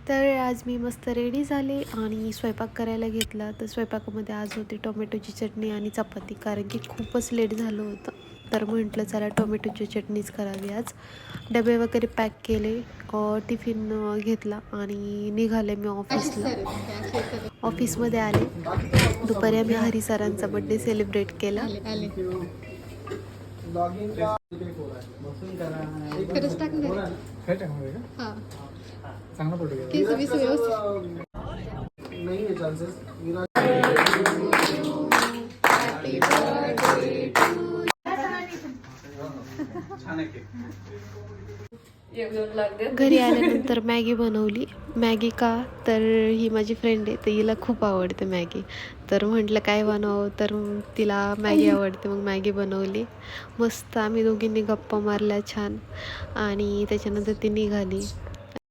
तर आज मी मस्त रेडी झाले आणि स्वयंपाक करायला घेतला. तर स्वयंपाकामध्ये आज होती टोमॅटोची चटणी आणि चपाती, कारण की खूपच लेट झालं होतं. तर म्हटलं चला टोमॅटोची चटणीच करावी आज. डबे वगैरे पॅक केले, टिफिन घेतला आणि निघाले मी ऑफिसला. ऑफिसमध्ये आले. दुपारी आम्ही हरी सरांचा बड्डे सेलिब्रेट केला. खरंच टाकणार चांगला फोटो नाही आहे चान्सेस. घरी आल्यानंतर मॅगी बनवली. मॅगी का तर ही माझी फ्रेंड आहे, तर हिला खूप आवडते मॅगी. तर म्हटलं काय बनवावं, तर तिला मॅगी आवडते, मग मॅगी बनवली. मस्त आम्ही दोघींनी गप्पा मारल्या छान आणि त्याच्यानंतर ती निघाली.